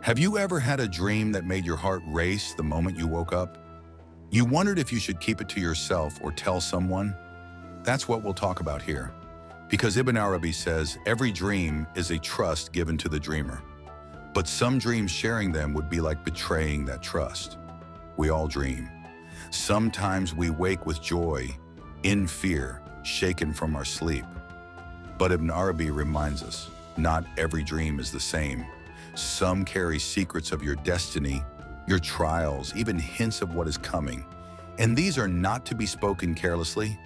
Have you ever had a dream that made your heart race the moment you woke up? You wondered if you should keep it to yourself or tell someone? That's what we'll talk about here. Because Ibn Arabi says every dream is a trust given to the dreamer. But some dreams sharing them would be like betraying that trust. We all dream. Sometimes we wake with joy, in fear, shaken from our sleep. But Ibn Arabi reminds us, not every dream is the same. Some carry secrets of your destiny, your trials, even hints of what is coming. And these are not to be spoken carelessly.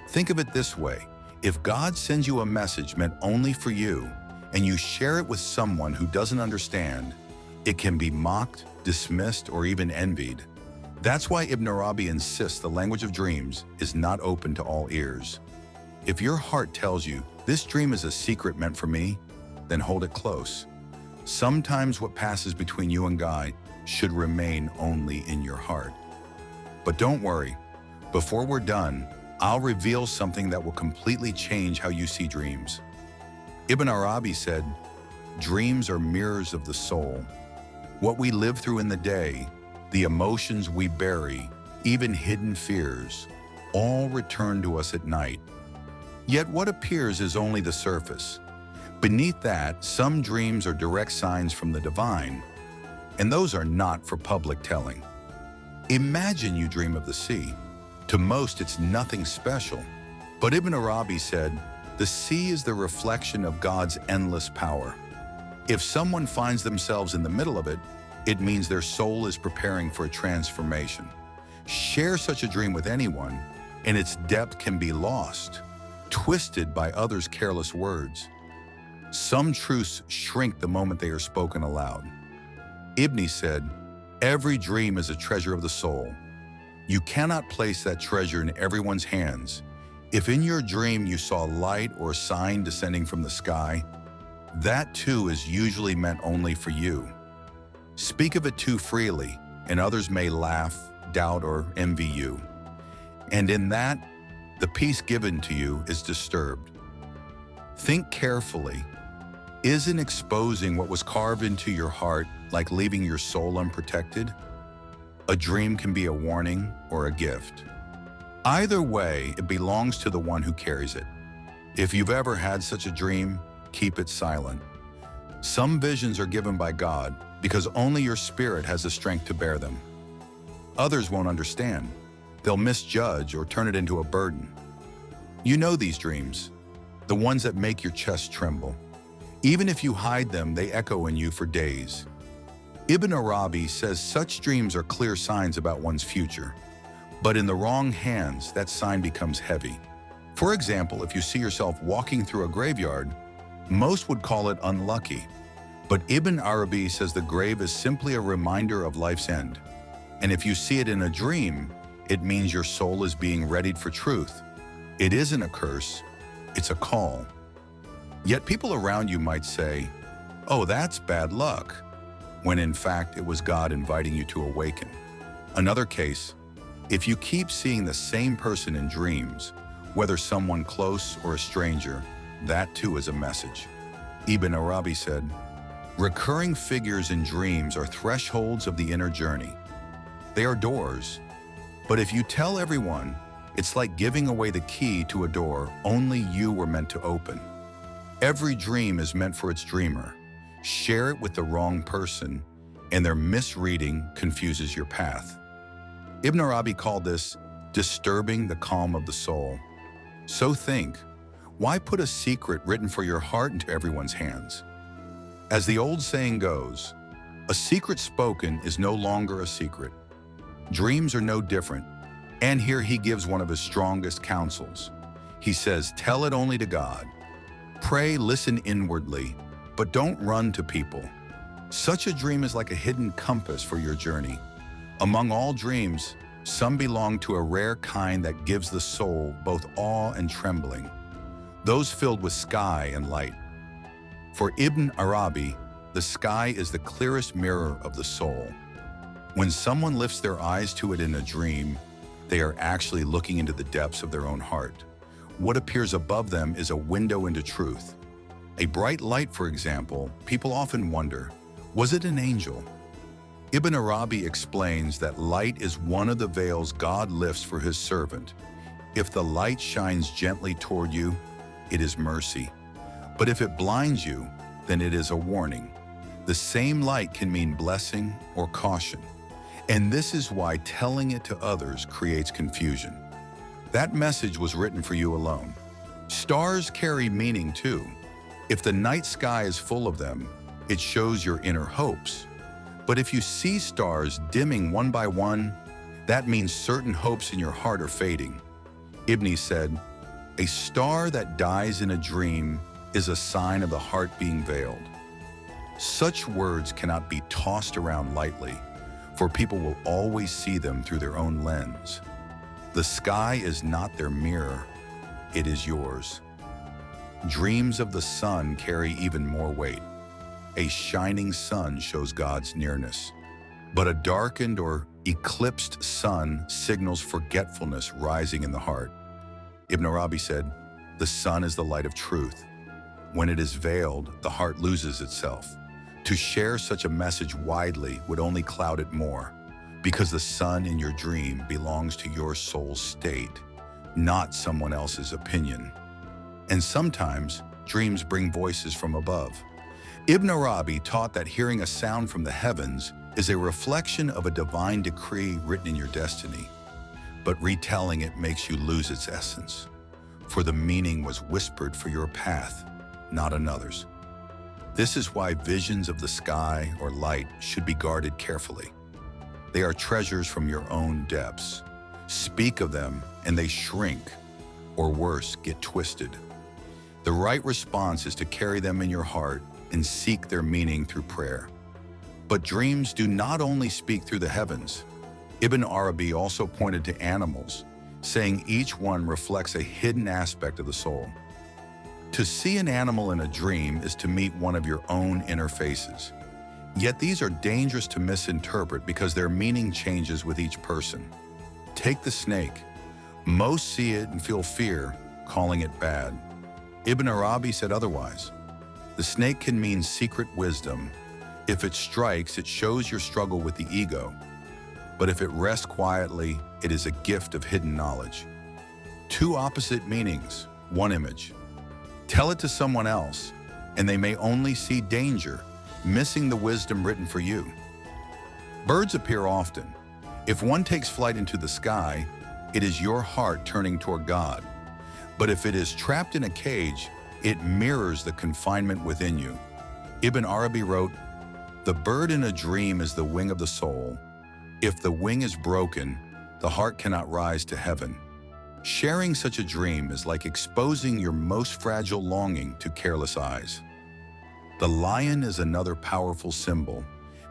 Think of it this way. If God sends you a message meant only for you, and you share it with someone who doesn't understand, it can be mocked, dismissed, or even envied. That's why Ibn Arabi insists the language of dreams is not open to all ears. If your heart tells you, this dream is a secret meant for me, then hold it close. Sometimes what passes between you and God should remain only in your heart. But don't worry, before we're done, I'll reveal something that will completely change how you see dreams. Ibn Arabi said, dreams are mirrors of the soul. What we live through in the day, the emotions we bury, even hidden fears, all return to us at night. Yet what appears is only the surface. Beneath that, some dreams are direct signs from the divine, and those are not for public telling. Imagine you dream of the sea. To most, it's nothing special. But Ibn Arabi said, the sea is the reflection of God's endless power. If someone finds themselves in the middle of it, it means their soul is preparing for a transformation. Share such a dream with anyone, and its depth can be lost, twisted by others' careless words. Some truths shrink the moment they are spoken aloud. Ibn said, every dream is a treasure of the soul. You cannot place that treasure in everyone's hands. If in your dream you saw light or sign descending from the sky, that too is usually meant only for you. Speak of it too freely, and others may laugh, doubt, or envy you. And in that, the peace given to you is disturbed. Think carefully. Isn't exposing what was carved into your heart like leaving your soul unprotected? A dream can be a warning or a gift. Either way, it belongs to the one who carries it. If you've ever had such a dream, keep it silent. Some visions are given by God because only your spirit has the strength to bear them. Others won't understand. They'll misjudge or turn it into a burden. You know these dreams, the ones that make your chest tremble. Even if you hide them, they echo in you for days. Ibn Arabi says such dreams are clear signs about one's future. But in the wrong hands, that sign becomes heavy. For example, if you see yourself walking through a graveyard, most would call it unlucky. But Ibn Arabi says the grave is simply a reminder of life's end. And if you see it in a dream, it means your soul is being readied for truth. It isn't a curse, it's a call. Yet people around you might say, oh, that's bad luck, when in fact it was God inviting you to awaken. Another case, if you keep seeing the same person in dreams, whether someone close or a stranger, that too is a message. Ibn Arabi said, recurring figures in dreams are thresholds of the inner journey. They are doors, but if you tell everyone, it's like giving away the key to a door only you were meant to open. Every dream is meant for its dreamer. Share it with the wrong person, and their misreading confuses your path. Ibn Arabi called this disturbing the calm of the soul. So think, why put a secret written for your heart into everyone's hands? As the old saying goes, a secret spoken is no longer a secret. Dreams are no different, and here he gives one of his strongest counsels. He says, tell it only to God. Pray, listen inwardly, but don't run to people. Such a dream is like a hidden compass for your journey. Among all dreams, some belong to a rare kind that gives the soul both awe and trembling, those filled with sky and light. For Ibn Arabi, the sky is the clearest mirror of the soul. When someone lifts their eyes to it in a dream, they are actually looking into the depths of their own heart. What appears above them is a window into truth. A bright light, for example, people often wonder, Was it an angel? Ibn Arabi explains that light is one of the veils God lifts for his servant. If the light shines gently toward you, it is mercy. But if it blinds you, then it is a warning. The same light can mean blessing or caution. And this is why telling it to others creates confusion. That message was written for you alone. Stars carry meaning too. If the night sky is full of them, it shows your inner hopes. But if you see stars dimming one by one, that means certain hopes in your heart are fading. Ibn said, "A star that dies in a dream is a sign of the heart being veiled." Such words cannot be tossed around lightly, for people will always see them through their own lens. The sky is not their mirror, it is yours. Dreams of the sun carry even more weight. A shining sun shows God's nearness, but a darkened or eclipsed sun signals forgetfulness rising in the heart. Ibn Arabi said, "The sun is the light of truth. When it is veiled, the heart loses itself. To share such a message widely would only cloud it more, because the sun in your dream belongs to your soul's state, not someone else's opinion." And sometimes, dreams bring voices from above. Ibn Arabi taught that hearing a sound from the heavens is a reflection of a divine decree written in your destiny, but retelling it makes you lose its essence, for the meaning was whispered for your path, not another's. This is why visions of the sky or light should be guarded carefully. They are treasures from your own depths. Speak of them and they shrink, or worse, get twisted. The right response is to carry them in your heart and seek their meaning through prayer. But dreams do not only speak through the heavens. Ibn Arabi also pointed to animals, saying each one reflects a hidden aspect of the soul. To see an animal in a dream is to meet one of your own inner faces. Yet these are dangerous to misinterpret because their meaning changes with each person. Take the snake. Most see it and feel fear, calling it bad. Ibn Arabi said otherwise. The snake can mean secret wisdom. If it strikes, it shows your struggle with the ego. But if it rests quietly, it is a gift of hidden knowledge. Two opposite meanings, one image. Tell it to someone else, and they may only see danger, missing the wisdom written for you. Birds appear often. If one takes flight into the sky, it is your heart turning toward God. But if it is trapped in a cage, it mirrors the confinement within you. Ibn Arabi wrote, "The bird in a dream is the wing of the soul. If the wing is broken, the heart cannot rise to heaven." Sharing such a dream is like exposing your most fragile longing to careless eyes. The lion is another powerful symbol.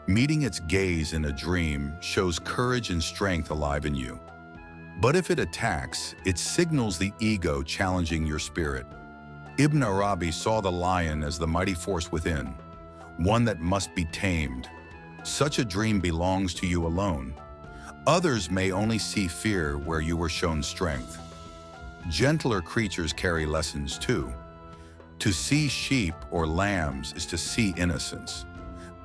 Meeting its gaze in a dream shows courage and strength alive in you. But if it attacks, it signals the ego challenging your spirit. Ibn Arabi saw the lion as the mighty force within, one that must be tamed. Such a dream belongs to you alone. Others may only see fear where you were shown strength. Gentler creatures carry lessons too. To see sheep or lambs is to see innocence.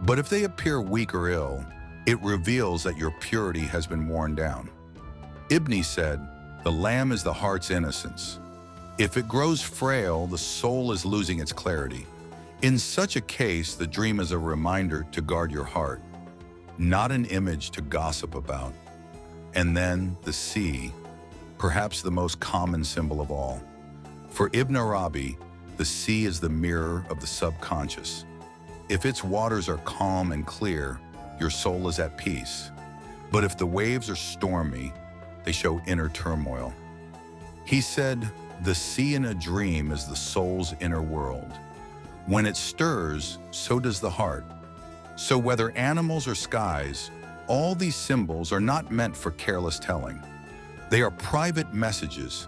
But if they appear weak or ill, it reveals that your purity has been worn down. Ibn said, "The lamb is the heart's innocence. If it grows frail, the soul is losing its clarity." In such a case, the dream is a reminder to guard your heart, not an image to gossip about. And then the sea, perhaps the most common symbol of all. For Ibn Arabi, the sea is the mirror of the subconscious. If its waters are calm and clear, your soul is at peace. But if the waves are stormy, they show inner turmoil. He said, "The sea in a dream is the soul's inner world. When it stirs, so does the heart." So whether animals or skies, all these symbols are not meant for careless telling. They are private messages,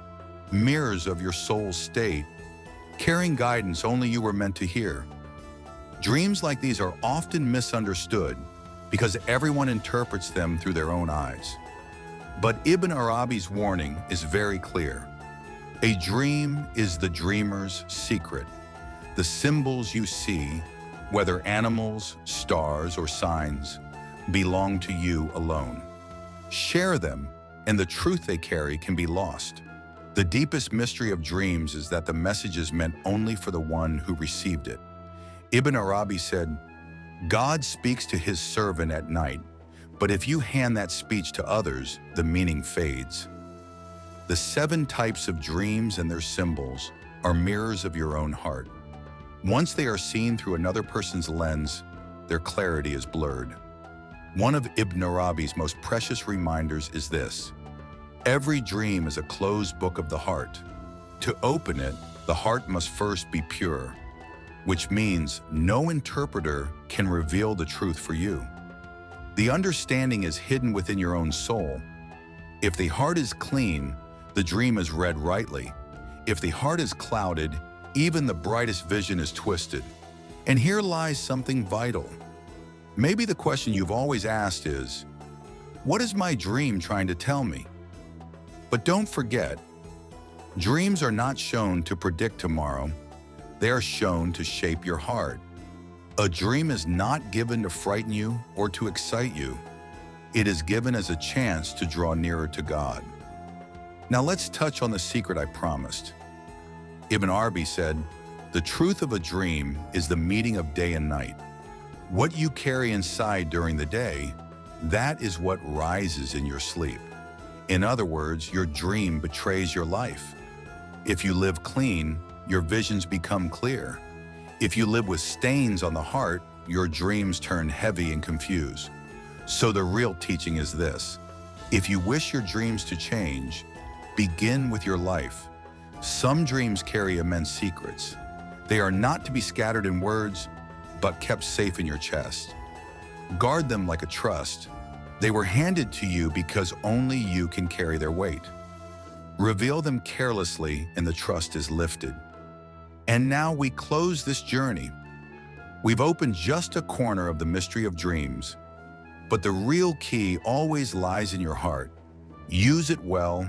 mirrors of your soul's state, carrying guidance only you were meant to hear. Dreams like these are often misunderstood because everyone interprets them through their own eyes. But Ibn Arabi's warning is very clear. A dream is the dreamer's secret. The symbols you see, Whether animals, stars, or signs, belong to you alone. Share them, and the truth they carry can be lost. The deepest mystery of dreams is that the message is meant only for the one who received it. Ibn Arabi said, "God speaks to his servant at night, but if you hand that speech to others, the meaning fades." The 7 types of dreams and their symbols are mirrors of your own heart. Once they are seen through another person's lens, their clarity is blurred. One of Ibn Arabi's most precious reminders is this: every dream is a closed book of the heart. To open it, the heart must first be pure, which means no interpreter can reveal the truth for you. The understanding is hidden within your own soul. If the heart is clean, the dream is read rightly. If the heart is clouded, even the brightest vision is twisted. And here lies something vital. Maybe the question you've always asked is, what is my dream trying to tell me? But don't forget, dreams are not shown to predict tomorrow. They are shown to shape your heart. A dream is not given to frighten you or to excite you. It is given as a chance to draw nearer to God. Now let's touch on the secret I promised. Ibn Arabi said, "The truth of a dream is the meeting of day and night. What you carry inside during the day, that is what rises in your sleep." In other words, your dream betrays your life. If you live clean, your visions become clear. If you live with stains on the heart, your dreams turn heavy and confused. So the real teaching is this: if you wish your dreams to change, begin with your life. Some dreams carry immense secrets. They are not to be scattered in words, but kept safe in your chest. Guard them like a trust. They were handed to you because only you can carry their weight. Reveal them carelessly and the trust is lifted. And now we close this journey. We've opened just a corner of the mystery of dreams, but the real key always lies in your heart. Use it well,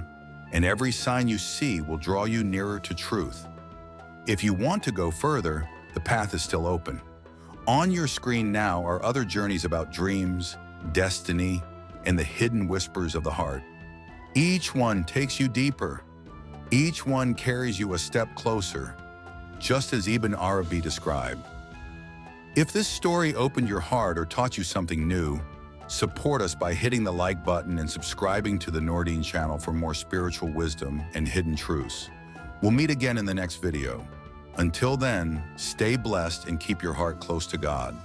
and every sign you see will draw you nearer to truth. If you want to go further, the path is still open. On your screen now are other journeys about dreams, destiny, and the hidden whispers of the heart. Each one takes you deeper. Each one carries you a step closer, just as Ibn Arabi described. If this story opened your heart or taught you something new, support us by hitting the like button and subscribing to the NoorDeen channel for more spiritual wisdom and hidden truths. We'll meet again in the next video. Until then, stay blessed and keep your heart close to God.